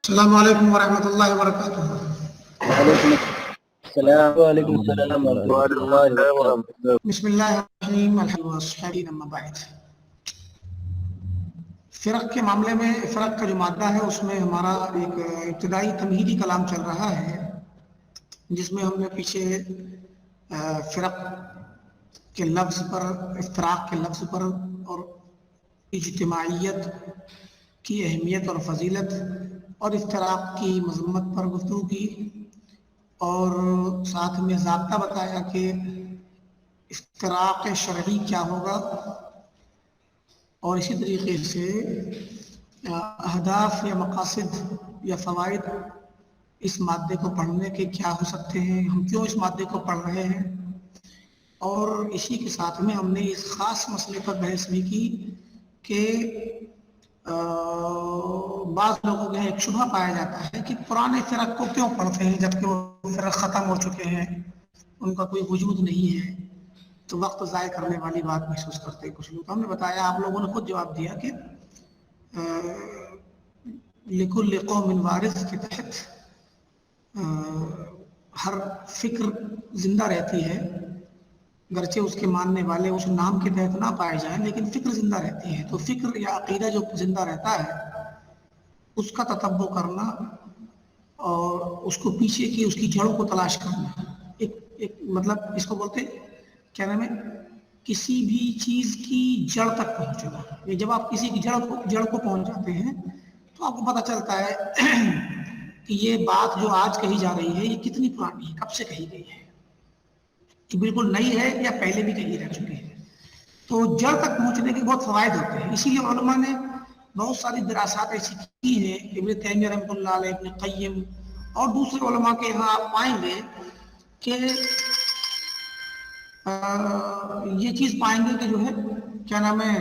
السلام علیکم ورحمۃ اللہ وبرکاتہ۔ وعلیکم السلام ورحمۃ اللہ وبرکاتہ۔ بسم اللہ الرحمن الرحیم۔ اما بعد، فرق کے معاملے میں فرق کا جو مادہ ہے اس میں ہمارا ایک ابتدائی تمہیدی کلام چل رہا ہے، جس میں ہم نے پیچھے فرق کے لفظ پر، افتراق کے لفظ پر اور اجتماعیت کی اہمیت اور فضیلت اور افتراق کی مذمت پر گفتگو کی، اور ساتھ میں ضابطہ بتایا کہ افتراق شرعی کیا ہوگا، اور اسی طریقے سے اہداف یا مقاصد یا فوائد اس مادے کو پڑھنے کے کیا ہو سکتے ہیں، ہم کیوں اس مادے کو پڑھ رہے ہیں، اور اسی کے ساتھ میں ہم نے اس خاص مسئلے پر بحث بھی کی کہ بعض لوگوں کے ایک شبہ پایا جاتا ہے کہ پرانے فرق کو کیوں پڑھتے ہیں جبکہ وہ فرق ختم ہو چکے ہیں، ان کا کوئی وجود نہیں ہے، تو وقت ضائع کرنے والی بات محسوس کرتے ہیں کچھ لوگ۔ ہم نے بتایا، آپ لوگوں نے خود جواب دیا کہ لکل قوم وارث کے تحت ہر فکر زندہ رہتی ہے، گرچہ اس کے ماننے والے اس نام کے تحت نہ پائے جائیں، لیکن فکر زندہ رہتی ہے۔ تو فکر یا عقیدہ جو زندہ رہتا ہے اس کا تتبع کرنا اور اس کو پیچھے کی اس کی جڑوں کو تلاش کرنا، ایک مطلب اس کو بولتے کیا نام ہے، کسی بھی چیز کی جڑ تک پہنچنا۔ یہ جب آپ کسی کی جڑ کو پہنچ جاتے ہیں تو آپ کو پتہ چلتا ہے کہ یہ بات جو آج کہی جا رہی ہے یہ کتنی پرانی ہے، کب سے کہی گئی ہے، کہ بالکل نئی ہے یا پہلے بھی کہی رہ چکی ہے۔ تو جڑ تک پہنچنے کے بہت فوائد ہوتے ہیں، اسی لیے علماء نے بہت ساری دراسات ایسی کی ہیں، ابن تیمیہ رحمۃ اللہ علیہ، ابن قیم اور دوسرے علماء کے یہاں آپ پائیں گے کہ یہ چیز پائیں گے کہ جو ہے کیا نام ہے،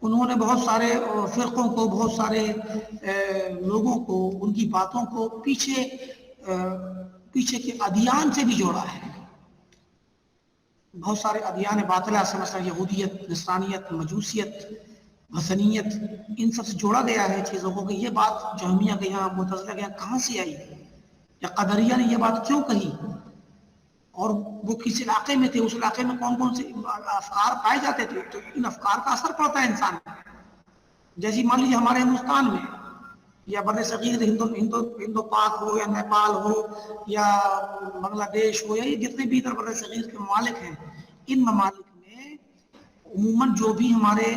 انہوں نے بہت سارے فرقوں کو، بہت سارے لوگوں کو، ان کی باتوں کو پیچھے کے ادیان سے بھی جوڑا ہے۔ بہت سارے ادیان باطلہ سے، مثلا یہودیت، نصرانیت، مجوسیت، وثنیت، ان سب سے جوڑا گیا ہے چیزوں کو کہ یہ بات جہمیہ کے یہاں، معتزلہ کے یہاں کہاں سے آئی، یا قدریہ نے یہ بات کیوں کہی، اور وہ کس علاقے میں تھے، اس علاقے میں کون کون سے افکار پائے جاتے تھے، تو ان افکار کا اثر پڑتا ہے انسان پر۔ جیسی مان لیجیے ہمارے ہندوستان میں یا بر صغیر ہندو پاک ہو یا نیپال ہو یا بنگلہ دیش ہو یا یہ جتنے بھی ادھر بر صغیر کے ممالک ہیں، ان ممالک میں عموماً جو بھی ہمارے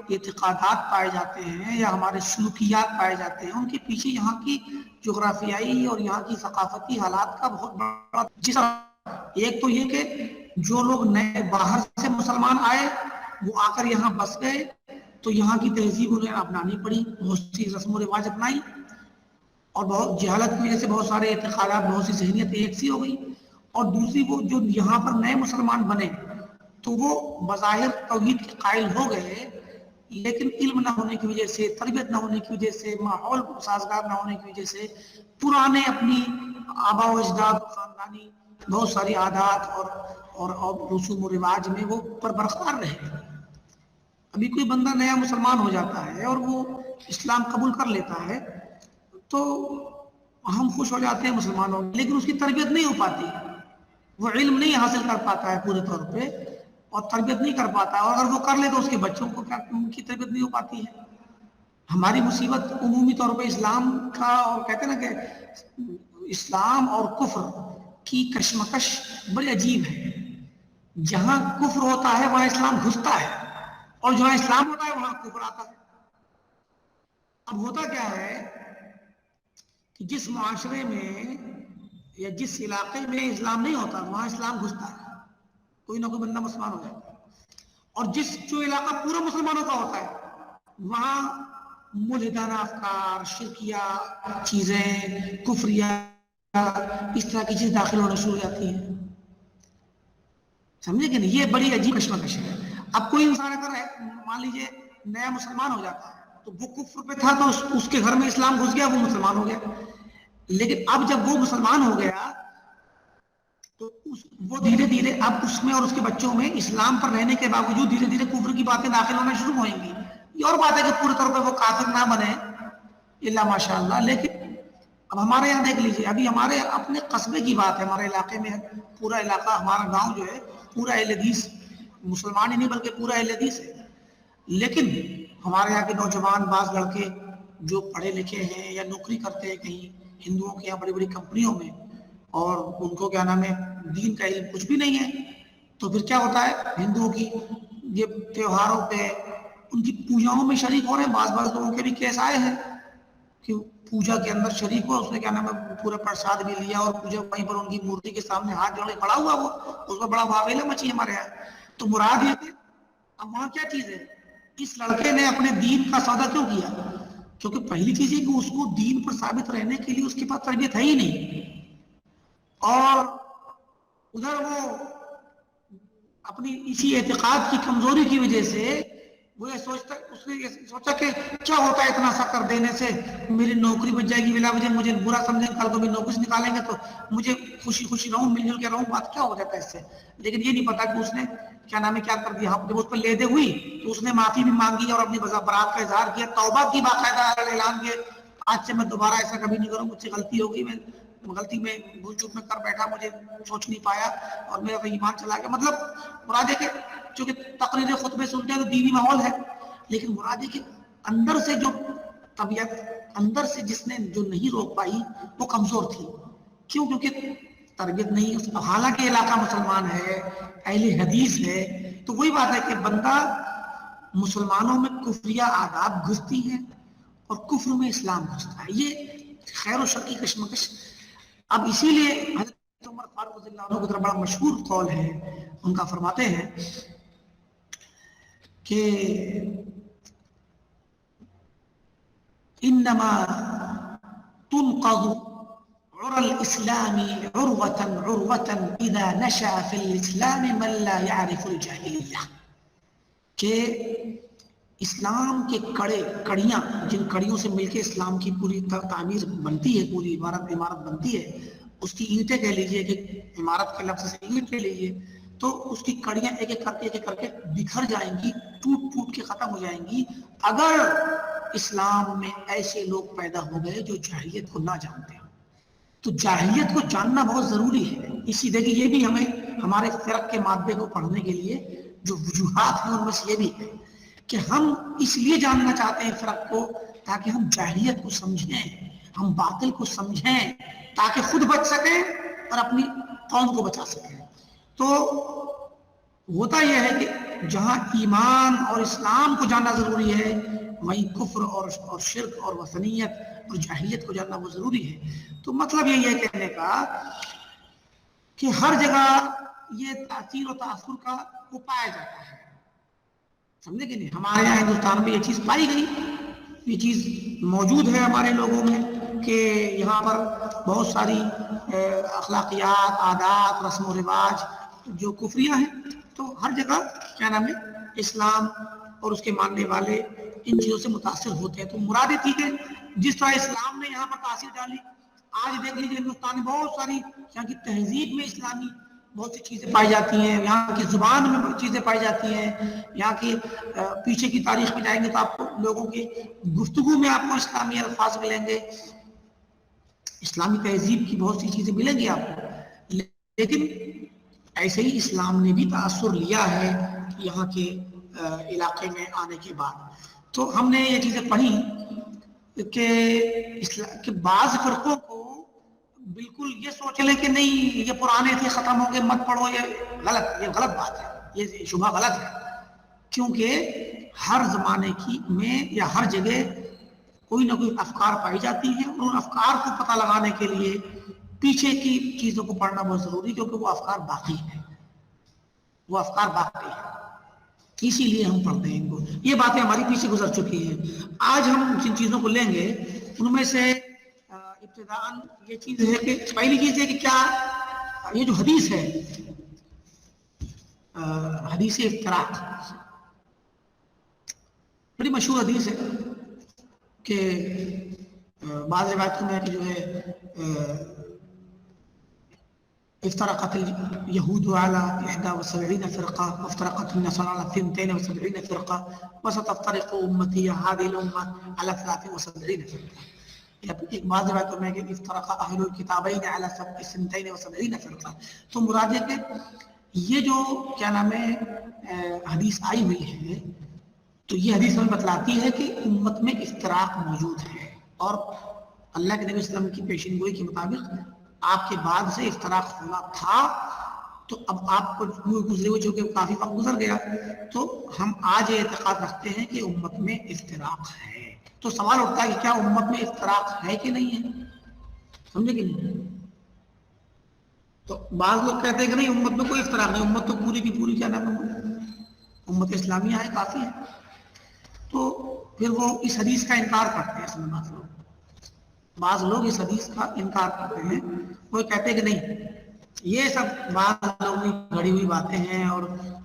اعتقادات پائے جاتے ہیں یا ہمارے سلوکیات پائے جاتے ہیں، ان کے پیچھے یہاں کی جغرافیائی اور یہاں کی ثقافتی حالات کا بہت بڑا جس ایک تو یہ کہ جو لوگ نئے باہر سے مسلمان آئے وہ آ کر یہاں بس گئے تو یہاں کی تہذیب انہیں اپنانی پڑی، بہت سی رسم و رواج اپنائی، اور بہت جہالت کی وجہ سے بہت سارے اعتقادات، بہت سی ذہنیت ایک سی ہو گئی۔ اور دوسری وہ جو یہاں پر نئے مسلمان بنے تو وہ بظاہر توحید کے قائل ہو گئے، لیکن علم نہ ہونے کی وجہ سے، تربیت نہ ہونے کی وجہ سے، ماحول سازگار نہ ہونے کی وجہ سے پرانے اپنی آباء و اجداد، خاندانی بہت ساری عادات اور رسوم و رواج میں وہ پر برقرار رہے۔ ابھی کوئی بندہ نیا مسلمان ہو جاتا ہے اور وہ اسلام قبول کر لیتا ہے تو ہم خوش ہو جاتے ہیں مسلمانوں، لیکن اس کی تربیت نہیں ہو پاتی، وہ علم نہیں حاصل کر پاتا ہے پورے طور پہ اور تربیت نہیں کر پاتا، اور اگر وہ کر لے تو اس کے بچوں کو کیا ان کی تربیت نہیں ہو پاتی ہے۔ ہماری مصیبت عمومی طور پہ اسلام کا، اور کہتے ہیں نا کہ اسلام اور کفر کی کشمکش بڑی عجیب ہے، جہاں کفر ہوتا ہے وہاں اسلام گھستا ہے، اور جہاں اسلام ہوتا ہے وہاں کفر آتا ہے۔ اب ہوتا کیا ہے کہ جس معاشرے میں یا جس علاقے میں اسلام نہیں ہوتا وہاں اسلام گھستا ہے، کوئی نہ کوئی بندہ مسلمان ہو جاتا ہے، اور جو علاقہ پورا مسلمانوں کا ہوتا ہے وہاں ملحدانہ افکار، شرکیہ چیزیں، کفریہ اس طرح کی چیز داخل ہونا شروع ہو جاتی ہیں، سمجھے کہ نہیں؟ یہ بڑی عجیب کشمکش ہے۔ اب کوئی انسان اگر مان لیجیے نیا مسلمان ہو جاتا ہے تو وہ کفر پہ تھا تو اس کے گھر میں اسلام گھس گیا، وہ مسلمان ہو گیا، لیکن اب جب وہ مسلمان ہو گیا تو وہ دھیرے دھیرے اب اس میں اور اس کے بچوں میں اسلام پر رہنے کے باوجود دھیرے دھیرے کفر کی باتیں داخل ہونا شروع ہوئیں گی۔ یہ اور بات ہے کہ پورے طور پہ وہ کافر نہ بنے، الا ماشاء اللہ. لیکن اب ہمارے یہاں دیکھ لیجئے، ابھی ہمارے اپنے قصبے کی بات ہے، ہمارے علاقے میں پورا علاقہ، ہمارا گاؤں جو ہے پورا اہل حدیث، مسلمان ہی نہیں بلکہ پورا اہل حدیث ہے. لیکن ہمارے یہاں کے نوجوان بعض لڑکے جو پڑھے لکھے ہیں یا نوکری کرتے ہیں کہیں ہندوؤں کے یہاں بڑی بڑی کمپنیوں میں، اور ان کو کیا نام ہے دین کا علم کچھ بھی نہیں ہے، تو پھر کیا ہوتا ہے ہندوؤں کی یہ تہواروں پہ ان کی پوجاؤں میں شریک ہو رہے ہیں. بعض لوگوں کے بھی کیس آئے ہیں کہ پوجا کے اندر شریک ہوا، اس نے کیا نام ہے پورا پرساد بھی لیا اور پوجا وہیں پر ان کی مورتی کے سامنے ہاتھ جوڑے کھڑا ہوا، وہ اس میں بڑا واویلا مچی ہمارے یہاں. تو مراد یہ کہ اب وہاں کیا چیز ہے، اس لڑکے نے اپنے دین کا سودا کیوں کیا؟ کیونکہ پہلی چیز یہ کہ اس کو دین پر ثابت رہنے کے لیے اس کے پاس تربیت ہے ہی نہیں، اور ادھر وہ اپنی اسی اعتقاد کی کمزوری کی وجہ سے وہ یہ سوچتا، اس نے یہ سوچا کہ کیا ہوتا ہے اتنا سا کر دینے سے، میری نوکری بچ جائے گی، بلا وجہ مجھے برا سمجھیں گے، کل کو بھی نوکری سے نکالیں گے تو مجھے خوشی خوشی رہوں، مل جل کے رہوں، بات کیا ہو جاتا ہے اس سے. لیکن یہ نہیں پتا کہ اس نے کیا نام ہے کیا کر دیا. جب اس پر لیدے ہوئی تو اس نے معافی بھی مانگی اور اپنی برات کا اظہار کیا، توبہ کی باقاعدہ اعلان کیا، آج سے میں دوبارہ ایسا کبھی نہیں کروں، مجھ سے غلطی ہوگی، میں غلطی میں بھول چوک میں کر بیٹھا، مجھے سوچ نہیں پایا اور میرا تو ایمان چلا گیا. مطلب مراد ہے کہ چونکہ تقریر خطبے سنتے ہیں تو دینی ماحول ہے، لیکن مراد ہے کہ اندر سے جو طبیعت اندر سے جس نے جو نہیں روک پائی وہ کمزور تھی. کیوں؟ کیونکہ تربیت نہیں. حالانکہ علاقہ مسلمان ہے، اہل حدیث ہے، تو وہی بات ہے کہ بندہ مسلمانوں میں کفریہ آداب گھستی ہیں اور کفر میں اسلام گھستا ہے. یہ خیر و شر کی کشمکش. اب اسی لیے حضرت عمر فاروق رضی اللہ عنہ کا بڑا مشہور قول ہے، ان کا فرماتے ہیں کہ انما تنقض عرى الاسلام عروة عروة اذا نشأ في الاسلام من لا يعرف الجاہلیہ، کہ اسلام کے کڑیاں جن کڑیوں سے مل کے اسلام کی پوری تعمیر بنتی ہے، پوری عمارت بنتی ہے، اس کی اینٹیں کہہ لیجئے کہ عمارت کے لفظ سے اینٹ کہہ لیجئے، تو اس کی کڑیاں ایک ایک کر کے بکھر جائیں گی، ٹوٹ کے ختم ہو جائیں گی، اگر اسلام میں ایسے لوگ پیدا ہو گئے جو جاہلیت کو نہ جانتے ہیں. تو جاہلیت کو جاننا بہت ضروری ہے. اسی دیکھیں یہ بھی ہمیں ہمارے فرق کے مادے کو پڑھنے کے لیے جو وجوہات ہیں ان میں سے یہ بھی ہے کہ ہم اس لیے جاننا چاہتے ہیں فرق کو تاکہ ہم جاہلیت کو سمجھیں، ہم باطل کو سمجھیں، تاکہ خود بچ سکیں اور اپنی قوم کو بچا سکیں. تو ہوتا یہ ہے کہ جہاں ایمان اور اسلام کو جاننا ضروری ہے، وہیں کفر اور شرک اور وثنیت اور جاہلیت کو جاننا وہ ضروری ہے. تو مطلب یہی ہے کہنے کا کہ ہر جگہ یہ تاثیر و تاثر کا وہ پایا جاتا ہے، سمجھے کہ نہیں. ہمارے یہاں ہندوستان میں یہ چیز پائی گئی، یہ چیز موجود ہے ہمارے لوگوں میں کہ یہاں پر بہت ساری اخلاقیات، عادات، رسم و رواج جو کفریہ ہیں، تو ہر جگہ کیا نام ہے اسلام اور اس کے ماننے والے ان چیزوں سے متاثر ہوتے ہیں. تو مراد یہ تھی کہ جس طرح اسلام نے یہاں پر تاثیر ڈالی، آج دیکھ لیجیے ہندوستان میں بہت ساری یہاں کی تہذیب میں اسلامی بہت سی چیزیں پائی جاتی ہیں، یہاں کی زبان میں بہت چیزیں پائی جاتی ہیں، یہاں کی پیچھے کی تاریخ میں جائیں گے تو آپ کو لوگوں کی گفتگو میں آپ کو اسلامی الفاظ ملیں گے، اسلامی تہذیب کی بہت سی چیزیں ملیں گی آپ کو. لیکن ایسے ہی اسلام نے بھی تاثر لیا ہے یہاں کے علاقے میں آنے کے بعد. تو ہم نے یہ چیزیں پڑھی کہ بعض فرقوں کو بالکل یہ سوچ لیں کہ نہیں یہ پرانے تھے ختم ہو گئے مت پڑھو، یہ غلط بات ہے، یہ شبہ غلط ہے. کیونکہ ہر زمانے میں یا ہر جگہ کوئی نہ کوئی افکار پائی جاتی ہیں، اور ان افکار کو پتہ لگانے کے لیے پیچھے کی چیزوں کو پڑھنا بہت ضروری، کیونکہ وہ افکار باقی ہیں، وہ افکار باقی ہیں، اسی لیے ہم پڑھتے ہیں ان کو. یہ باتیں ہماری پیچھے گزر چکی ہیں. آج ہم جن چیزوں کو لیں گے ان میں سے ابتداءً یہ چیز ہے کہ پہلی چیز ہے کہ کیا یہ جو حدیث ہے، حدیث افتراق، بڑی مشہور حدیث ہے کہ بعض روایتوں میں کہ جو ہے افترقت اليهود على 71 فرقة وافترقت النصارى على 72 فرقة وستفترق أمتي هذه الأمة على 73 فرقة. ایک بعض روایتوں میں کہ افترق اہل الکتابین علی 72 فرقہ، تو مراد ہے کہ یہ جو کیا نام ہے حدیث آئی ہوئی ہے، تو یہ حدیث ہمیں بتلاتی ہے کہ امت میں افتراق موجود ہے، اور اللہ کے نبی صلی اللہ علیہ وسلم کی پیشین گوئی کے مطابق آپ کے بعد سے افتراق ہونا تھا، تو اب آپ کو گزرے ہوئے جو کہ کافی وقت گزر گیا، تو ہم آج یہ اعتقاد رکھتے ہیں کہ امت میں افتراق ہے۔ تو سوال اٹھتا ہے کہ کیا امت میں افتراق ہے کہ نہیں ہے، سمجھے کہ نہیں؟ تو بعض لوگ کہتے ہیں کہ نہیں امت میں کوئی افتراق نہیں، امت تو پوری کی پوری کیا نام ہے امت اسلامیہ ہے، کافی ہے۔ تو پھر وہ اس حدیث کا انکار کرتے ہیں، اصل میں بعض لوگ اس حدیث کا انکار کرتے ہیں، وہ کہتے ہیں کہ نہیں یہ سب بعض لوگوں کی گھڑی ہوئی باتیں ہیں، اور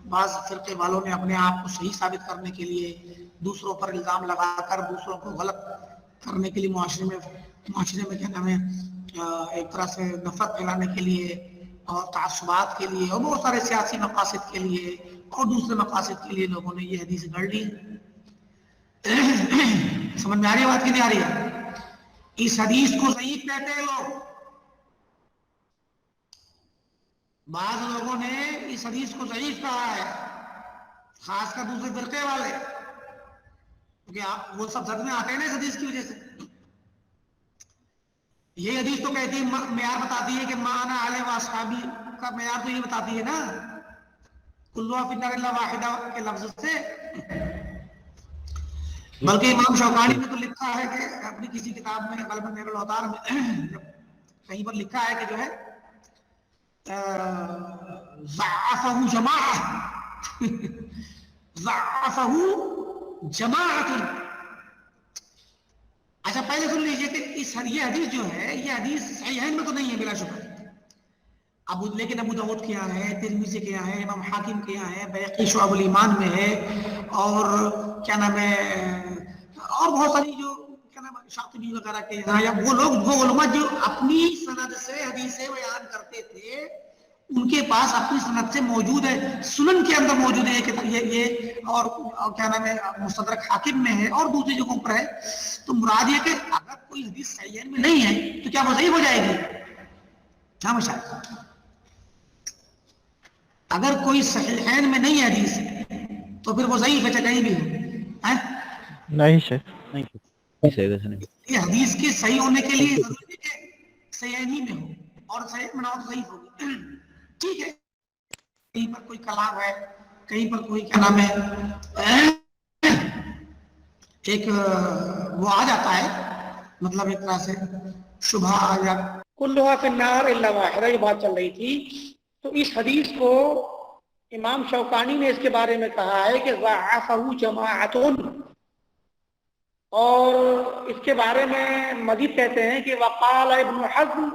بعض فرقے والوں نے اپنے آپ کو صحیح ثابت کرنے کے لیے دوسروں پر الزام لگا کر دوسروں کو غلط کرنے کے لیے معاشرے میں کیا نام ہے ایک طرح سے نفرت پھیلانے کے لیے اور تعصبات کے لیے اور بہت سارے سیاسی مقاصد کے لیے اور دوسرے مقاصد کے لیے لوگوں نے یہ حدیث گھڑ لی۔ سمجھ میں آ رہی ہے بات کی نہیں آ رہی ہے؟ اس حدیث کو ضعیف کہتے ہیں لوگ، بعض لوگوں نے اس حدیث کو ضعیف کہا ہے، خاص کر دوسرے فرقے والے، کیونکہ وہ سب زد میں آتے ہیں نا اس حدیث کی وجہ سے۔ یہ حدیث تو کہتی ہے، معیار بتاتی ہے کہ مانا علیہ واصحابی کا معیار تو یہ بتاتی ہے نا، کلوا فی النار الا واحدہ کے لفظ سے۔ بلکہ امام شوکانی نے تو لکھا ہے کہ اپنی کسی کتاب میں غالباً نیر الاوطار میں کہیں پر لکھا ہے کہ جو ہے ضعفہ جماعہ ضعفہ جماعت۔ اچھا پہلے سن لیجئے کہ یہ حدیث جو ہے یہ حدیث صحیحین میں تو نہیں ہے بلا شبہ، لیکن ابو داؤد کے یہاں ہے، ترمذی کے یہاں ہے، امام حاکم کے یہاں ہے، بیہقی شعب الایمان میں ہے، اور کیا نام ہے اور بہت ساری جو کیا نام ہے شاطبی وغیرہ کے یہاں، یا وہ لوگ وہ علماء جو اپنی سند سے حدیثیں بیان کرتے تھے ان کے پاس اپنی سند سے موجود ہے، سنن کے اندر موجود ہے کہ یہ اور کیا نام ہے مستدرک حاکم میں ہے اور دوسری جگہوں پر ہے۔ تو مراد یہ کہ اگر کوئی حدیث صحیحین میں نہیں ہے تو کیا وہ ضعیف ہو جائے گی؟ کیا مشاہد؟ اگر کوئی صحیحین میں نہیں ہے حدیث تو پھر وہ ضعیف ہے، چاہے کہیں بھی ہو۔ نہیں شیخ، نہیں، یہ حدیث کے صحیح ہونے کے لیے ضروری ہے کہ صحیحین ہی میں ہو، اور صحیح میں نہ ہو تو ضعیف ہوگی۔ ٹھیک ہے، کہیں پر کوئی کلام ہے، کہیں پر کوئی کیا نام ہے ایک وہ آ جاتا ہے، مطلب ایک طرح سے شبہ آ جاتا، کلھا فی النار الا واحدہ، یہ بات چل رہی تھی۔ تو اس حدیث کو امام شوکانی نے اس کے بارے میں کہا ہے کہ ضعفہ جماعت، اور اس کے بارے میں مزید کہتے ہیں کہ وقال ابن حزم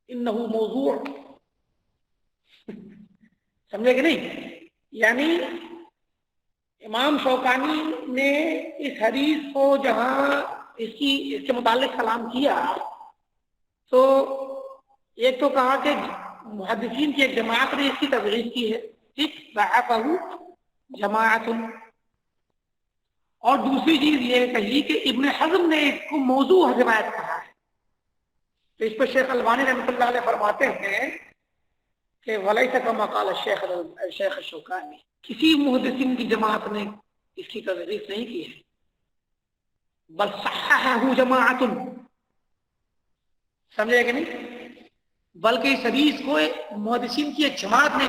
انہ موضوع، سمجھے کہ نہیں؟ یعنی امام شوکانی نے اس حدیث کو جہاں اس کے متعلق کلام کیا تو ایک تو کہا کہ محدثین کی ایک جماعت نے اس کی تضعیف کی ہے، ٹھیک، ضعفہ جماعت، اور دوسری چیز یہ کہی کہ ابن حزم نے اس کو موضوع روایت کہا ہے۔ تو اس پر شیخ البانی رحمۃ اللہ علیہ فرماتے ہیں کہ ولیس کما قال الشیخ الشوکانی، کسی محدثین کی جماعت نے اس کی تضعیف نہیں کی ہے، بل صححہ جماعت، سمجھے کہ نہیں؟ بلکہ اس حدیث کو محدثین کی ایک جماعت نے،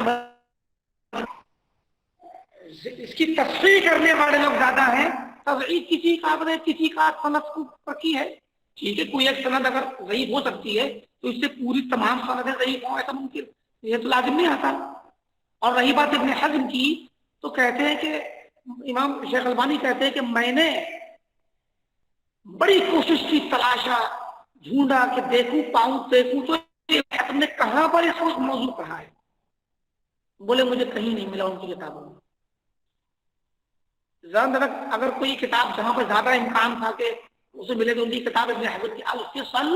اس کی تصحیح کرنے والے لوگ زیادہ ہیں، تضعیف کسی کا نے کسی کا سند پر کی ہے، ٹھیک ہے، کوئی ایک سند اگر ضعیف ہو سکتی ہے تو اس سے پوری تمام سندیں ضعیف ہوں ایسا ممکن، یہ تو لازم نہیں آتا۔ اور رہی بات ابن حزم کی، تو کہتے ہیں کہ امام شیخ البانی کہتے ہیں کہ میں نے بڑی کوشش کی، تلاشا، ڈھونڈا کہ دیکھوں تو حزم نے کہاں پر اس کو موضوع کہا ہے، بولے مجھے کہیں نہیں ملا ان کی کتابوں میں۔ اگر کوئی کتاب جہاں پر زیادہ امکان تھا کہ اسے ملے تو ان کی کتاب ابن حزم کی الفصل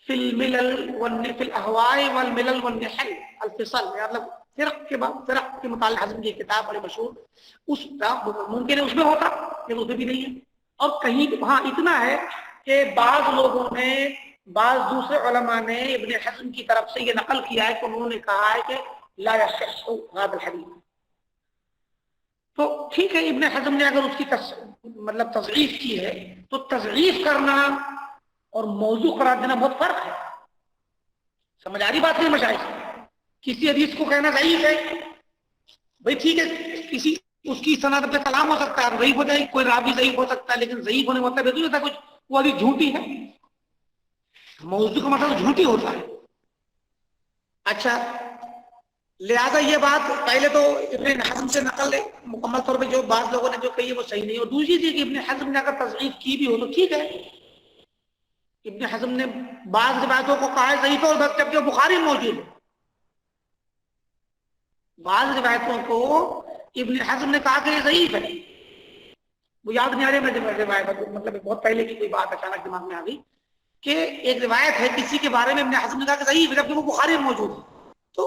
فی الملل فی الاہواء والملل والنحل، الفصل مطلب فرق کے بعد فرق کے متعلق حزم کی کتاب بڑی مشہور، اس ممکن ہے اس میں ہوتا لیکن اس میں بھی نہیں ہے. اور کہیں ہاں اتنا ہے کہ بعض لوگوں نے، بعض دوسرے علماء نے ابن حزم کی طرف سے یہ نقل کیا ہے کہ انہوں نے کہا ہے کہ لا يصح هذا الحديث. تو ٹھیک ہے، ابن حزم نے اگر اس کی مطلب تضعیف کی ہے تو تضعیف کرنا اور موضوع قرار دینا بہت فرق ہے. سمجھ آ رہی بات نہیں مشاہد؟ کسی حدیث کو کہنا ضعیف ہے، بھائی ٹھیک ہے، کسی اس کی سند پہ کلام ہو سکتا ہے، ضعیف ہو جائے، کوئی راوی ضعیف ہو سکتا ہے، لیکن ضعیف ہونے کا مطلب یہ نہیں ہوتا کچھ وہ حدیث جھوٹی ہے. موضوع کا مطلب جھوٹی ہوتا ہے. اچھا، لہذا یہ بات پہلے تو ابن حزم سے نقل مکمل طور پہ جو بعض لوگوں نے جو کہی ہے وہ صحیح نہیں. اور دوسری چیز کہ ابن حزم نے اگر تضعیف کی بھی ہو تو ٹھیک ہے، ابن حزم نے بعض روایتوں کو کہا ہے ضعیف ہے، اور جبکہ بخاری میں موجود ہے. بعض روایتوں کو ابن حزم نے کہا کہ یہ ضعیف ہے. وہ یاد نہیں آ رہی میں روایت، مطلب بہت پہلے کی کوئی بات اچانک دماغ میں آ گئی کہ ایک روایت ہے کسی کے بارے میں ابن حزم نے کہا کہ ضعیف ہے جبکہ وہ بخاری میں موجود ہے. تو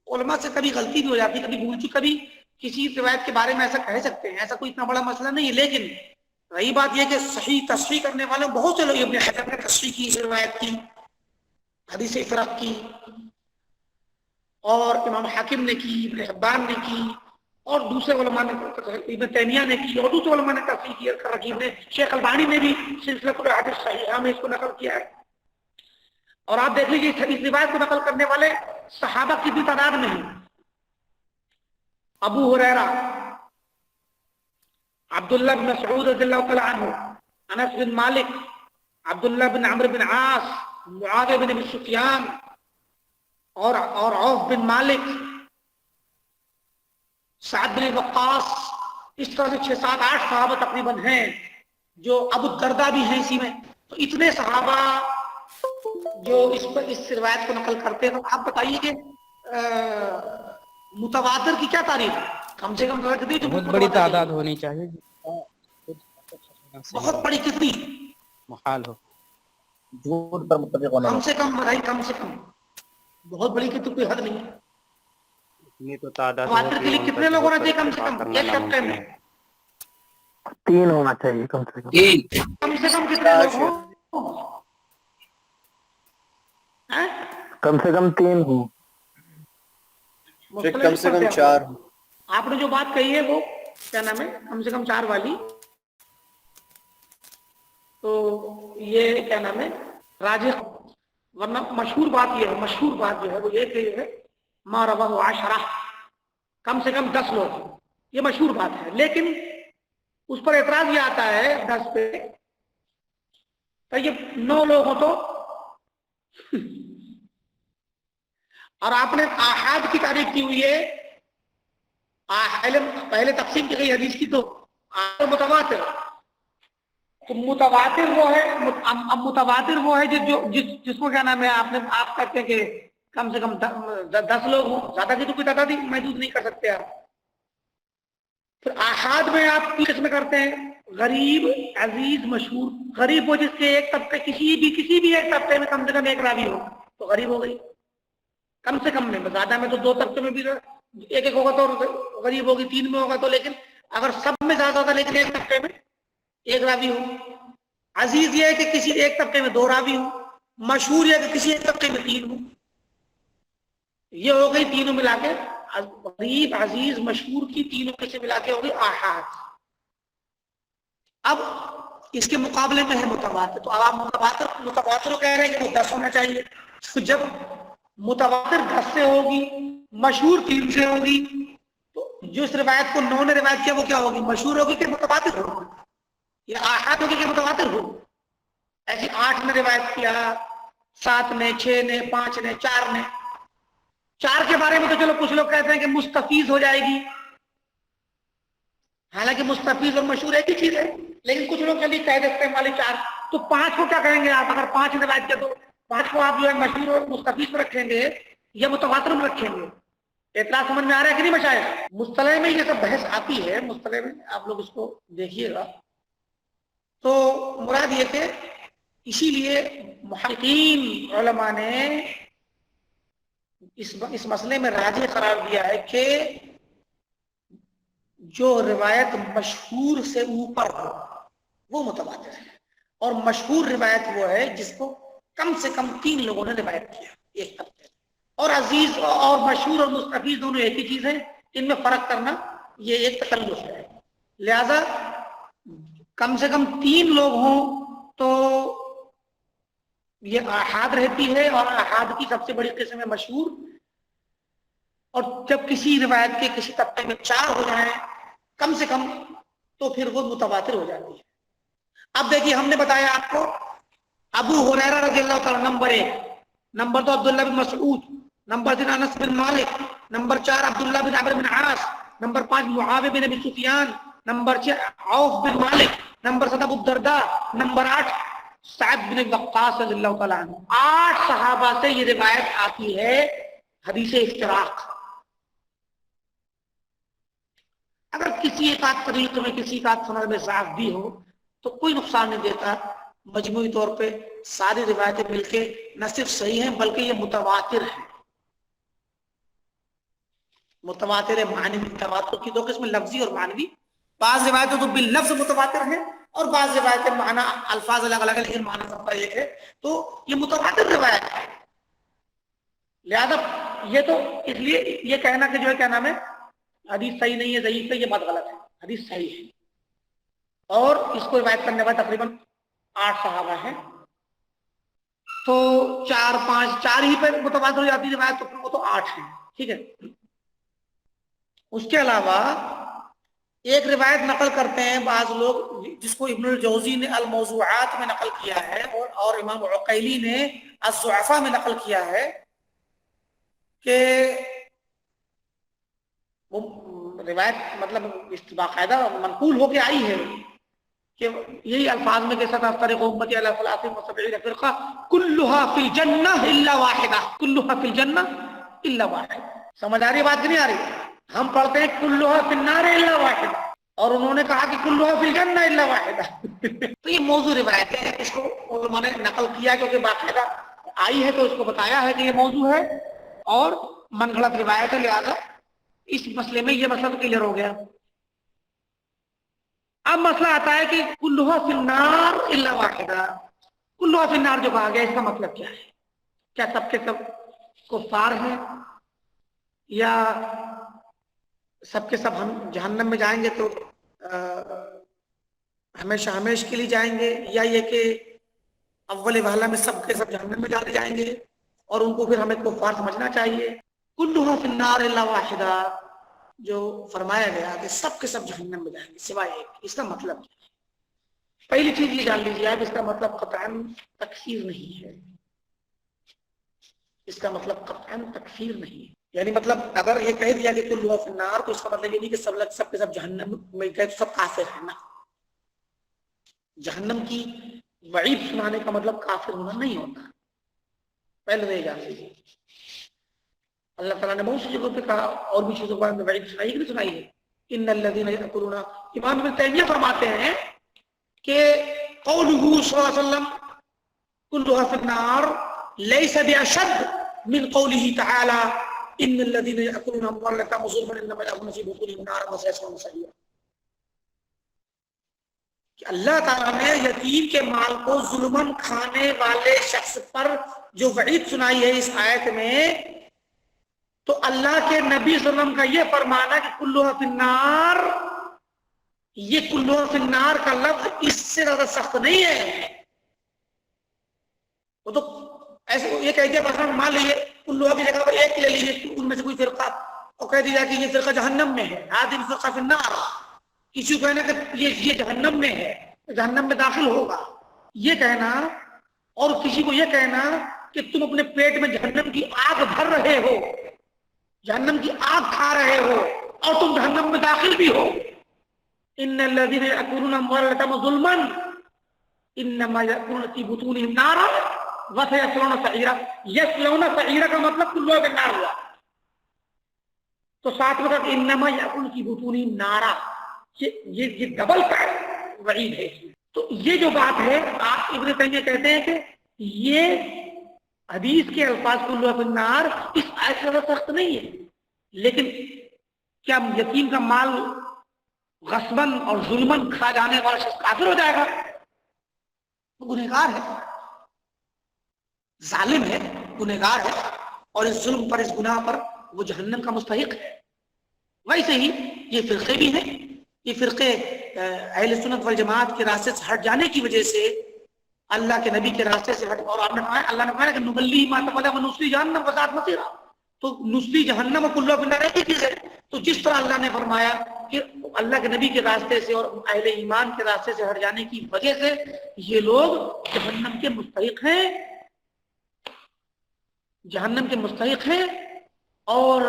علماء سے کبھی غلطی بھی ہو جاتی ہے، کبھی بھول چک، کبھی کسی روایت کے بارے میں ایسا کہہ سکتے ہیں، ایسا کوئی اتنا بڑا مسئلہ نہیں ہے. لیکن رہی بات یہ کہ صحیح تصحیح کرنے والے بہت سے لوگ، ابن حجر نے تصحیح کی اس روایت کی، حدیث افراق کی، اور امام حاکم نے کی، ابن حبان نے کی، اور دوسرے علماء نے، ابن تیمیہ نے کی، اور دوسرے علماء نے تصحیح کی کر رکھی ہے. شیخ البانی نے بھی سلسلہ الاحادیث صحیحہ میں اس کو نقل کیا ہے. اور آپ دیکھ لیجیے اس روایت کو نقل کرنے والے صحابہ کی بھی تعداد میں ہیں. ابو ہریرہ، عبداللہ بن مسعود رضی اللہ تعالی عنہ، انس بن مالک، عبداللہ بن عمرو بن عاص، معاذ بن ابی سفیان، اور عوف بن مالک، سعد بن وقاص. اس طرح سے 6 7 8 صحابہ تقریباً ہیں، جو ابو الدرداء بھی ہیں اسی میں. تو اتنے صحابہ جو اس روایت کو نقل کرتے ہیں. تو آپ بتائیے کہ متواتر کی کیا تعریف ہے؟ کم سے کم بہت بڑی تعداد ہونی چاہیے، بہت بڑی کتنی محال ہو. جھوٹ پر متفق ہونا. کم سے کم بھائی، کم سے کم بہت بڑی کی تو کوئی حد نہیں ہے. اتنی تو تعداد متواتر کے لیے کتنے لوگ ہونا چاہیے کم سے کم ایک طبقے میں؟ 3 ہونا چاہیے کم سے کم. کم سے کم کتنے لوگ ہوں؟ کم سے کم 3 ہوں. کم سے کم 4 ہوں. آپ نے جو بات کہی ہے وہ کیا نام ہے، کم سے کم 4 والی، تو یہ کیا نام ہے راجح. ورنہ مشہور بات یہ ہے، مشہور بات جو ہے وہ یہ کہ یہ ہے ما رواہ 10، کم سے کم 10 لوگ، یہ مشہور بات ہے. لیکن اس پر اعتراض یہ آتا ہے 10 پہ، طیب 9 لوگ ہو تو اور آپ نے آحاد کی تعریف کی ہوئی ہے. پہلے تقسیم کی گئی حدیث کی تو متواتر. تو متواتر وہ ہے، اب متواتر وہ ہے جس کو کیا نام ہے آپ کہتے ہیں کہ کم سے کم 10 لوگ ہوں، زیادہ کی تو کوئی تعداد ہی محدود نہیں کر سکتے آپ. پھر آحاد میں آپ کی قسم کرتے ہیں غریب، عزیز، مشہور. غریب وہ جس کے ایک طبقے کسی بھی ایک طبقے میں کم سے کم ایک راوی ہو تو غریب ہو گئی. کم سے کم میں، زیادہ میں تو 2 طبقے میں بھی ایک ہوگا تو غریب ہوگی، 3 میں ہوگا تو. لیکن اگر سب میں زیادہ ہوتا لیکن ایک طبقے میں ایک راوی ہو. عزیز یہ ہے کہ کسی ایک طبقے میں 2 راوی ہوں. مشہور یہ ہے کہ کسی ایک طبقے میں 3 ہوں. یہ ہو گئی تینوں ملا کے، غریب، عزیز، مشہور کی تینوں سے ملا کے ہوگی آحاد. اب اس کے مقابلے میں ہے متواتر. تو اب آپ متواتر کہہ رہے ہیں کہ وہ 10 ہونا چاہیے. تو جب متواتر 10 سے ہوگی، مشہور 3 سے ہوگی، تو جس روایت کو 9 نے روایت کیا وہ کیا ہوگی؟ مشہور ہوگی کہ متواتر ہوگی؟ یہ آحاد ہوگی کہ متواتر ہوگی؟ ایسی 8 نے روایت کیا، 7 نے، 6 نے، 5 نے، 4 نے. 4 کے بارے میں تو چلو کچھ لوگ کہتے ہیں کہ مستفیض ہو جائے گی، حالانکہ مستفیض اور مشہور ایک ہی چیز ہے. لیکن کچھ لوگ چلیے کہہ دیتے ہیں والی 4. تو 5 کو کیا کہیں گے آپ؟ اگر 5 نے روایت کیا تو 5 کو آپ جو ہے مشہور اور مستفیض میں رکھیں گے یا متواتر میں رکھیں گے؟ اعتراض سمجھ میں آ رہا ہے کہ نہیں مشاہد؟ مصطلح میں یہ سب بحث آتی ہے، مصطلح میں آپ لوگ اس کو دیکھیے گا. تو مراد یہ کہ اسی لیے محققین علماء نے اس مسئلے میں راجح قرار دیا ہے کہ جو روایت مشہور سے اوپر ہو وہ متواتر ہے، اور مشہور روایت وہ ہے جس کو کم سے کم 3 لوگوں نے روایت کیا، ایک طرف ہے۔ اور عزیز اور مشہور اور مستفیض دونوں ایک ہی چیز ہے، ان میں فرق کرنا یہ ایک تکلف ہے، لہذا کم سے کم 3 لوگ ہوں تو یہ آحاد رہتی ہے، اور آحاد کی سب سے بڑی قسم ہے مشہور، اور جب کسی روایت کے کسی طبقے میں 4 ہو جائیں کم سے کم تو پھر وہ متواتر ہو جاتی ہے۔ اب دیکھیے ہم نے بتایا آپ کو ابو ہریرہ رضی اللہ تعالیٰ نمبر 1، نمبر 2 عبداللہ بن مسعود، نمبر 3 انس بن مالک، نمبر 4 عبداللہ بن عمرو بن عاص، نمبر 5 معاویہ بن ابی سفیان، نمبر 6 عوف بن مالک، نمبر 7 ابو الدرداء، نمبر 8 سعد بن وقاص رضی اللہ تعالیٰ عنہ۔ 8 صحابہ سے یہ روایت آتی ہے حدیث افتراق۔ اگر کسی ایک آدھ طریقے میں کسی ایک آدھ سند میں ضعف بھی ہو تو کوئی نقصان نہیں دیتا، مجموعی طور پہ ساری روایتیں مل کے نہ صرف صحیح ہیں بلکہ یہ متواتر ہیں۔ متواتر معنوی، تواتر کی 2 قسمیں، لفظی اور معنوی۔ بعض روایتیں تو باللفظ متواتر ہیں اور بعض روایتیں معنی الفاظ الگ الگ ہیں لیکن معنی سب کا ایک ہے، تو یہ متواتر روایت ہے۔ لہذا یہ تو اس لیے یہ کہنا کہ جو ہے کیا نام ہے حدیث صحیح نہیں ہے، ضعیف ہے، یہ بات غلط ہے، حدیث صحیح ہے، اور اس کو روایت کرنے والے تقریباً 8 صحابہ ہیں، تو 4 5 4 ہی پہ متواتر ہو جاتی روایت، تو پھر وہ تو 8 ہیں، ٹھیک ہے۔ اس کے علاوہ ایک روایت نقل کرتے ہیں بعض لوگ جس کو ابن الجوزی نے الموضوعات میں نقل کیا ہے اور امام عقیلی نے الضعفاء میں نقل کیا ہے کہ وہ روایت مطلب باقاعدہ منقول ہو کے آئی ہے کہ یہی الفاظ میں کہ ستفترق امتی علی 73 فرقہ کلھا فی الجنہ الا واحدہ، کلھا فی الجنہ الا واحدہ۔ سمجھ آ رہی بات کہ نہیں آ رہی؟ ہم پڑھتے ہیں کلھا فی النار الا واحدہ، اور انہوں نے کہا کہ کلھا فی الجنہ الا واحدہ۔ تو یہ موضوع روایت ہے، اس کو علماء نے نقل کیا کیونکہ باقاعدہ آئی ہے تو اس کو بتایا ہے کہ یہ موضوع ہے اور من گھڑت روایت ہے، لہذا اس مسئلے میں یہ مسئلہ تو کلیئر ہو گیا۔ اب مسئلہ آتا ہے کہ کلھا فی النار الا واحدہ، کلھا فی النار جو کہا گیا اس کا مطلب کیا ہے؟ کیا سب کے سب کفار ہیں، یا سب کے سب ہم جہنم میں جائیں گے تو ہمیشہ ہمیشہ کے لیے جائیں گے، یا یہ کہ اول وہلہ میں سب کے سب جہنم میں جاتے جائیں گے اور ان کو پھر ہمیں کفار سمجھنا چاہیے؟ کلھا فی النار الا واحدہ جو فرمایا گیا کہ سب کے سب جہنم میں جائیں گے سوائے ایک، اس کا مطلب کیا ہے؟ پہلی چیز یہ جان لیجیے آپ، اس کا مطلب قطعاً تکفیر نہیں ہے، اس کا مطلب قطعاً تکفیر نہیں ہے۔ یعنی مطلب اگر یہ کہہ دیا کہ کلھا فی النار تو اس کا مطلب یہ نہیں کہ سب کے سب جہنم میں گئے تو سب کافر ہیں، نہ، جہنم کی وعید سنانے کا مطلب کافر ہونا نہیں ہوتا، پہلے نہیں جان لیجیے۔ اللہ تعالیٰ نے بہت سی جگہوں پہ کہا اور بھی چیزوں پر وعید سنائی کہ نہیں سنائی ہے؟ ان الذین یأکلون، امام ابن تیمیہ فرماتے ہیں کہ قولہ صلی اللہ علیہ وسلم کلھا فی النار لیس باشد من قولہ تعالی ان الذین یأکلون اموال الیتامی ظلما انما یأکلون فی بطونہم نارا وسیصلون سعیرا، کہ اللہ تعالیٰ نے یتیم کے مال کو ظلمن کھانے والے شخص پر جو وعید سنائی ہے اس آیت میں، تو اللہ کے نبی صلی اللہ علیہ وسلم کا یہ فرمانا کہ کلھا فی النار، یہ کلھا فی النار کا لفظ اس سے زیادہ سخت نہیں ہے۔ وہ تو ایسے یہ کہہ دیا مثلا مان لیجیے کلھا کی جگہ پر ایک لے لیجیے ان میں سے کوئی فرقہ اور کہہ دیا کہ یہ فرقہ جہنم میں ہے، ہذہ الفرقہ فی النار، کسی کو کہنا کہ یہ جہنم میں ہے، جہنم میں داخل ہوگا، یہ کہنا، اور کسی کو یہ کہنا کہ تم اپنے پیٹ میں جہنم کی آگ بھر رہے ہو، جہنم کی آگ کھا رہے ہو اور تم جہنم میں داخل بھی ہو۔ ان الذین یأکلون اموال الیتامی ظلما انما یأکلون فی بطونہم نارا وسیصلون سعیرا، یصلون سعیرا کا مطلب کلھا فی النار ہوا، تو ساتھ میں کہا کہ انما یأکلون فی بطونہم نارا، یہ ڈبل وعید ہے۔ تو یہ جو بات ہے آپ ابن تیمیہ کہتے ہیں کہ یہ حدیث کے الفاظ کلھا فی النار اس آیت سے زیادہ سخت نہیں ہے، لیکن کیا یتیم کا مال غصباً اور ظلماً کھا جانے والا شخص کافر ہو جائے گا؟ وہ گنہگار ہے، ظالم ہے، گنہگار ہے، اور اس ظلم پر، اس گناہ پر وہ جہنم کا مستحق ہے۔ ویسے ہی یہ فرقے بھی ہیں، یہ فرقے اہل سنت والجماعت کے راستے سے ہٹ جانے کی وجہ سے، اللہ کے نبی کے راستے سے ہٹ، اور اللہ نے فرمایا کہ نبلی ما تقدم ونصلی جہنم وساءت مصیرا، تو نصلی جہنم و کلھا فی النار ایک ہی چیز ہے۔ تو جس طرح اللہ نے فرمایا کہ اللہ کے نبی کے راستے سے اور اہل ایمان کے راستے سے ہٹ جانے کی وجہ سے یہ لوگ جہنم کے مستحق ہیں، جہنم کے مستحق ہیں، اور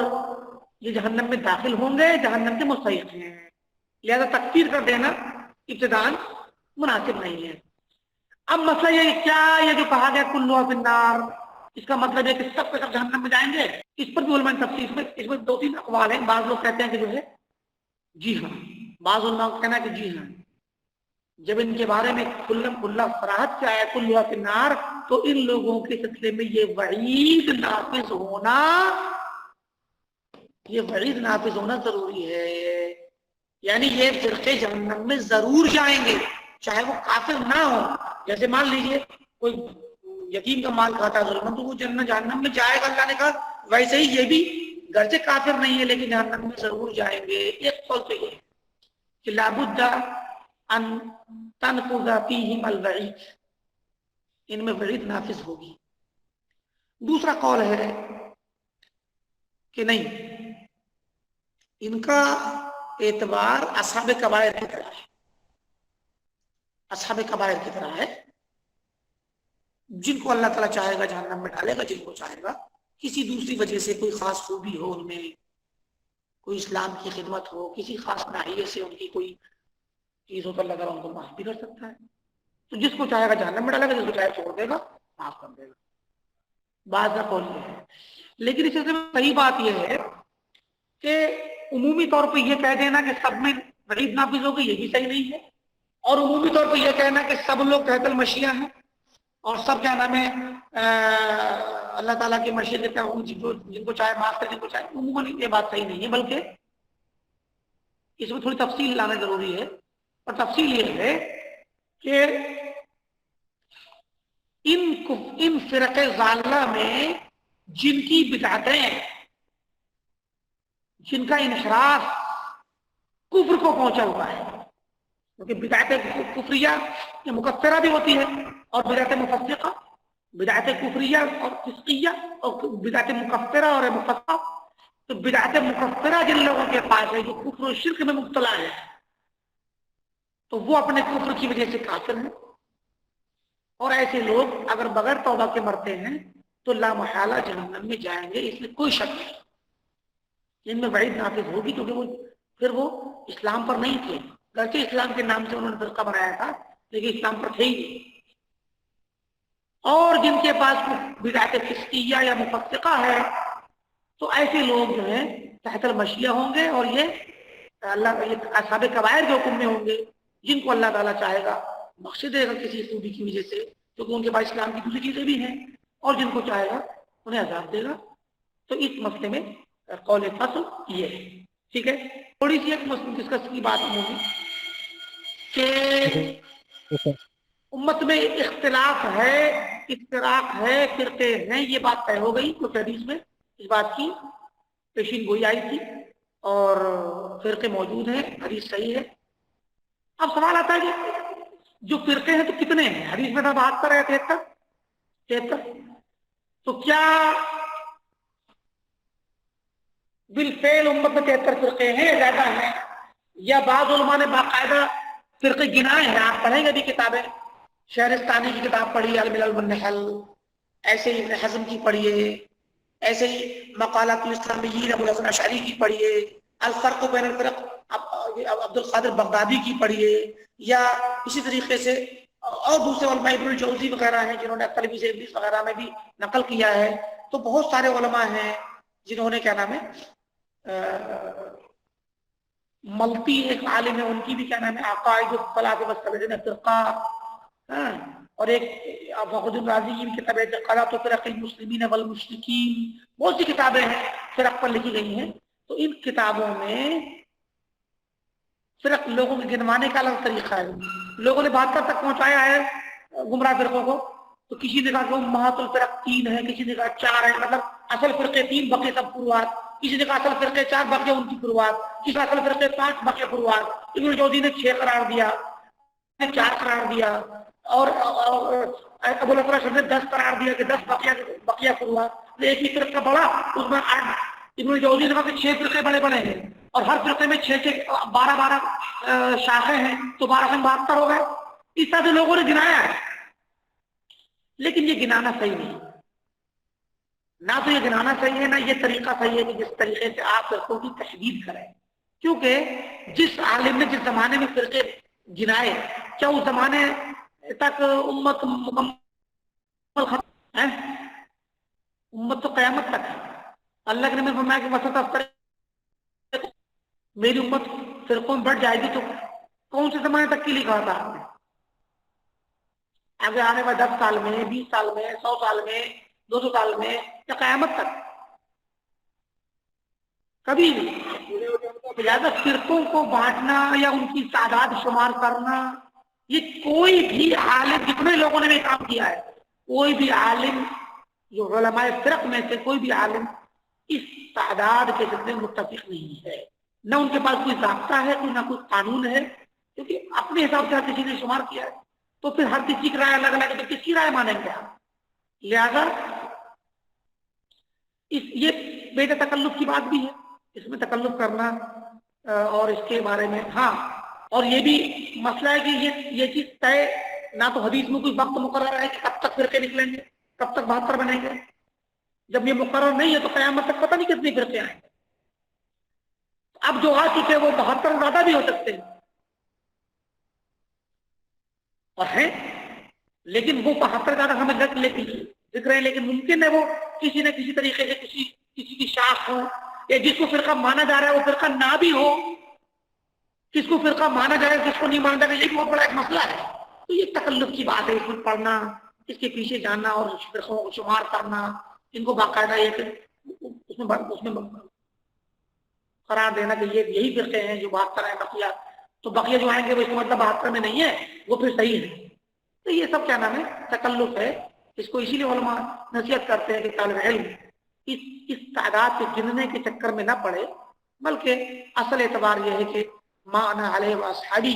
یہ جہنم میں داخل ہوں گے، جہنم کے مستحق ہیں، لہذا تکفیر کر دینا ابتداءً مناسب نہیں ہے۔ اب مسئلہ یہ ہے، کیا یہ جو کہا گیا کلھا فی النار، اس کا مطلب ہے کہ سب کے سب جہنم میں جائیں گے؟ اس پر بھی علماء نے تفصیل، اس میں 2-3 اقوال ہیں۔ بعض لوگ کہتے ہیں کہ جو ہے جی ہاں، بعض علماء کا کہنا ہے کہ جی ہاں، جب ان کے بارے میں کھلا صراحت سے آیا کلھا فی النار، تو ان لوگوں کے سلسلے میں یہ وعید نافذ ہونا ضروری ہے، یعنی یہ فرقے جہنم میں ضرور جائیں گے، چاہے وہ کافر نہ ہو۔ جیسے مان لیجئے کوئی یتیم کا مال کھاتا ہے ظلم، تو وہ جہنم میں جائے گا، اللہ نے کہا ویسے ہی یہ بھی گرچہ کافر نہیں ہے لیکن جہنم میں ضرور جائیں گے۔ ایک قول تو یہ ہے کہ لابد ان تنفذ فیہم الوعید، ان میں وعید نافذ ہوگی۔ دوسرا قول ہے کہ نہیں، ان کا اعتبار اصحاب کبائر کی طرح ہے، اصحاب کبائر کی طرح ہے، جن کو اللہ تعالیٰ چاہے گا جہنم میں ڈالے گا، جن کو چاہے گا کسی دوسری وجہ سے، کوئی خاص خوبی ہو ان میں، کوئی اسلام کی خدمت ہو، کسی خاص ناحیے سے ان کی کوئی چیز ہو، تو اللہ تعالیٰ ان کو معاف بھی کر سکتا ہے۔ تو جس کو چاہے گا جہنم میں ڈالے گا، جس کو چاہے چھوڑ دے گا، معاف کر دے گا۔ بعض کا قول یہ ہے، لیکن اس سے صحیح بات یہ ہے کہ عمومی طور پہ یہ کہہ دینا کہ سب میں وعید نافذ ہوگی، یہ بھی صحیح نہیں ہے، اور عمومی طور پہ یہ کہنا کہ سب لوگ تحت المشیہ ہیں اور سب کیا نام ہے اللہ تعالیٰ کی مشیت دیتا ہوں، جن کو چاہے معاف کر، جن کو چاہے، عموماً یہ بات صحیح نہیں ہے، بلکہ اس میں تھوڑی تفصیل لانا ضروری ہے۔ اور تفصیل یہ ہے کہ ان فرقے ضالہ میں جن کی بدعتیں، جن کا انحراف کفر کو پہنچا ہوا ہے، کیونکہ بدعت کفریہ یہ مکفرہ بھی ہوتی ہے، اور بدعت مفسقہ، بدعت کفریہ اور فسقیہ، اور بدعت مکفرہ اور مفسقہ۔ تو بدعت مکفرہ جن لوگوں کے پاس ہے، جو کفر و شرک میں مبتلا ہے، تو وہ اپنے کفر کی وجہ سے کافر ہیں، اور ایسے لوگ اگر بغیر توبہ کے مرتے ہیں تو لا محالہ جہنم میں جائیں گے، اس میں کوئی شک نہیں، ان میں وعید نافذ ہوگی، کیونکہ پھر وہ اسلام پر نہیں تھے، گرچہ اسلام کے نام سے انہوں نے فرقہ بنایا تھا لیکن اسلام پر تھے ہی نہیں۔ اور جن کے پاس بدعت فسقیہ یا مفسقہ ہے، تو ایسے لوگ جو ہیں تحت المشیہ ہوں گے، اور یہ اصحاب کبائر کے حکم میں ہوں گے، جن کو اللہ تعالیٰ چاہے گا بخش دے گا کسی خوبی کی وجہ سے، کیونکہ ان کے پاس اسلام کی دوسری چیزیں بھی ہیں، اور جن کو چاہے گا انہیں عذاب دے گا۔ تو اس مسئلے میں قول فصل یہ ہے، ٹھیک ہے۔ تھوڑی سی ایک ڈسکس کی بات ہوگی کہ امت میں اختلاف ہے، افتراق ہے، فرقے ہیں، یہ بات طے ہو گئی، کچھ حدیث میں اس بات کی پیشین گوئی آئی تھی، اور فرقے موجود ہیں، حدیث صحیح ہے۔ اب سوال آتا ہے کہ جو فرقے ہیں تو کتنے ہیں؟ حدیث میں تھا 72 یا 73، تو کیا بالفعل امت میں 73 فرقے ہیں، زیادہ ہیں، یا بعض علماء نے باقاعدہ فرقے گنائے ہیں؟ آپ پڑھیں گے بھی کتابیں، شہرستانی کی کتاب پڑھیے الملل والنحل، ایسے ہی ابن حزم کی پڑھیے، ایسے ہی مقالات الاسلامیین ابو الحسن اشعری کی پڑھیے، الفرق بین الفرق عبد القادر بغدادی کی پڑھیے، یا اسی طریقے سے اور دوسرے علماء ابن الجوزی وغیرہ ہیں جنہوں نے تلبیس ابلیس وغیرہ میں بھی نقل کیا ہے۔ تو بہت سارے علماء ہیں جنہوں نے کیا نام ہے، ملتی ایک عالم ہے، ان کی بھی کیا نام ہے عقائد الصلاۃ والسلام فرقہ، اور ایک فخر الدین رازی کی بھی کتاب ہے اعتقادات فرق المسلمین والمشرکین، بہت سی کتابیں ہیں فرق پر لکھی گئی ہیں. تو ان کتابوں میں فرق لوگوں کے گنوانے کا الگ طریقہ ہے. لوگوں نے 72 تک پہنچایا ہے گمراہ فرقوں کو. تو کسی نے کہا کہ امہات الفرق 3 ہے، کسی نے کہا 4 ہے، مطلب اصل فرقے 3 بقیہ سب فروعات. کسی نے کہا اصل فرقے 4 بقیہ ان کی فروعات. کسی نے اصل فرقے 5 بقیہ فروعات. ابن جوزی نے 6 قرار دیا، 4 قرار دیا، اور ابو الاسود نے 10 قرار دیا کہ 10 بقیہ فروعات. ایک ہی فرقہ بڑا، اس میں 8. ابن جوزی نے کہا کہ 6 فرقے بڑے بڑے ہیں اور ہر فرقے میں 12 شاخیں ہیں، تو 12 سے 72 ہو گئے. اس طرح سے لوگوں نے گنایا ہے، لیکن یہ گنانا صحیح نہیں. نہ تو یہ گنانا صحیح ہے، نہ یہ طریقہ صحیح ہے کہ جس طریقے سے آپ فرقوں کی تشدید کریں. کیونکہ جس عالم نے جس زمانے میں فرقے گنائے، کیا اس زمانے تک امت مکمل ختم ہے؟ امت تو قیامت تک ہے. اللہ کے نبی نے فرمایا کہ وسط میری امت فرقوں میں بڑھ جائے گی. تو کون سے زمانے تک کے لیے کہا تھا آپ نے؟ آگے آنے والے 10 سال میں، 20 سال میں، 100 سال میں، 200 سال میں، یا قیامت تک؟ کبھی نہیں. لہٰذا فرقوں کو بانٹنا یا ان کی تعداد شمار کرنا، یہ کوئی بھی عالم، جتنے لوگوں نے بھی کام کیا ہے، کوئی بھی عالم جو علماء فرق میں سے کوئی بھی عالم اس تعداد کے ذمے متفق نہیں ہے. نہ ان کے پاس کوئی ضابطہ ہے، نہ کوئی قانون ہے، کیونکہ اپنے حساب سے ہر کسی نے شمار کیا ہے. تو پھر ہر کسی کی رائے الگ الگ ہے، تو کس کی رائے مانیں گے آپ؟ لہذا یہ بے تکلف کی بات بھی ہے، اس میں تکلف کرنا اور اس کے بارے میں. ہاں، اور یہ بھی مسئلہ ہے کہ یہ چیز طے، نہ تو حدیث میں کوئی وقت مقرر ہے کہ کب تک فرقے نکلیں گے، کب تک 72 بنیں گے. جب یہ مقرر نہیں ہے تو قیامت تک پتہ نہیں کتنی فرقے آئیں گے. اب جو آ چکے وہ 72 زیادہ بھی ہو سکتے ہیں اور ہیں، لیکن وہ 72 زیادہ ہمیں ذکر ہے، لیکن ممکن ہے وہ کسی نہ کسی طریقے سے کسی کی شاخ ہو، یا جس کو فرقہ مانا جا رہا ہے وہ فرقہ نہ بھی ہو. کس کو فرقہ مانا جائے، کس کو نہیں مانا جائے، یہ بھی بہت بڑا ایک مسئلہ ہے. تو یہ تکلف کی بات ہے، اس میں پڑھنا، اس کے پیچھے جاننا اور فرقوں کو شمار کرنا، ان کو باقاعدہ اس میں قرار دینا کہ یہ یہی فرقے ہیں جو 72 ہیں. تو بقیہ جو آئیں گے وہ اس کا مطلب 72 میں نہیں ہے، وہ پھر صحیح ہے. تو یہ سب کیا نام ہے، تکلف ہے. اس کو اسی لیے علماء نصیحت کرتے ہیں کہ طالب علم اس تعداد کے گننے کے چکر میں نہ پڑے، بلکہ اصل اعتبار یہ ہے کہ ما انا علیہ واصحابی،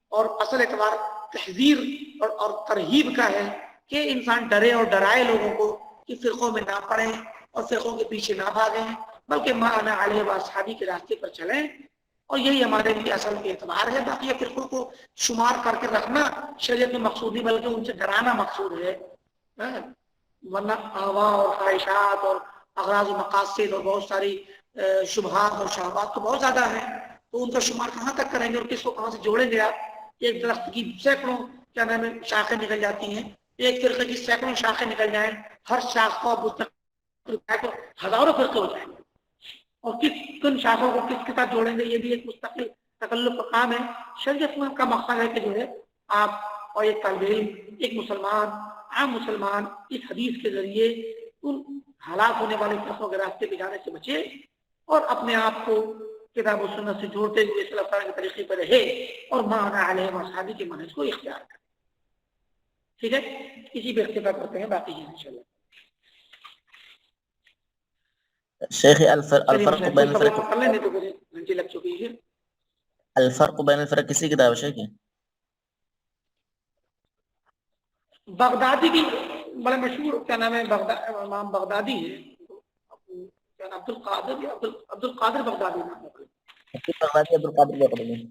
اور اصل اعتبار تحذیر اور ترہیب کا ہے کہ انسان ڈرے اور ڈرائے لوگوں کو کہ فرقوں میں نہ پڑیں اور فرقوں کے پیچھے نہ بھاگیں، بلکہ ما انا علیہ واصحابی کے راستے پر چلیں. اور یہی ہمارے لیے اصل اعتبار ہے. باقی فرقوں کو شمار کر کے رکھنا شریعت میں مقصود نہیں، بلکہ ان سے ڈرانا مقصود ہے. ورنہ احوا اور خواہشات اور اغراض و مقاصد اور بہت ساری شبہات اور شہوات تو بہت زیادہ ہیں. تو ان کا شمار کہاں تک کریں گے اور کس کو کہاں سے جوڑیں گے آپ؟ ایک درخت کی سینکڑوں کیا نام ہے شاخیں نکل جاتی ہیں، ایک فرقے کی سینکڑوں شاخیں نکل جائیں، ہر شاخ کو آپ ہزاروں فرقے ہو جائیں گے، اور کن شاخوں کو کس کے ساتھ جوڑیں گے یہ بھی ایک مستقل تکلف کا کام ہے. شریعت میں کا مقصد ہے کہ جو ہے آپ اور ایک طالب علم، ایک مسلمان، عام مسلمان اس حدیث کے ذریعے ان ہلاک ہونے والے فرقوں کے راستے پہ جانے سے بچے اور اپنے آپ کو کتاب و سنت سے جوڑتے ہوئے صلی اللہ علیہ وسلم کے طریقے پر رہے اور ما انا علیہ واصحابی کے منہج کو اختیار کرے. ٹھیک ہے، اسی پہ اکتفا کرتے ہیں، باقی ہے انشاءاللہ. شیخ الفرق بین الفرق، کر لیں تو گھنٹی لگ چکی ہے. الفرق بین الفرق کسی کتاب ہے شیخ؟ بغدادی بھی بڑے مشہور کیا نام ہے امام بغدادی ہے، عبد القادر بغدادی نام ہے. عبد القادر بغدادی.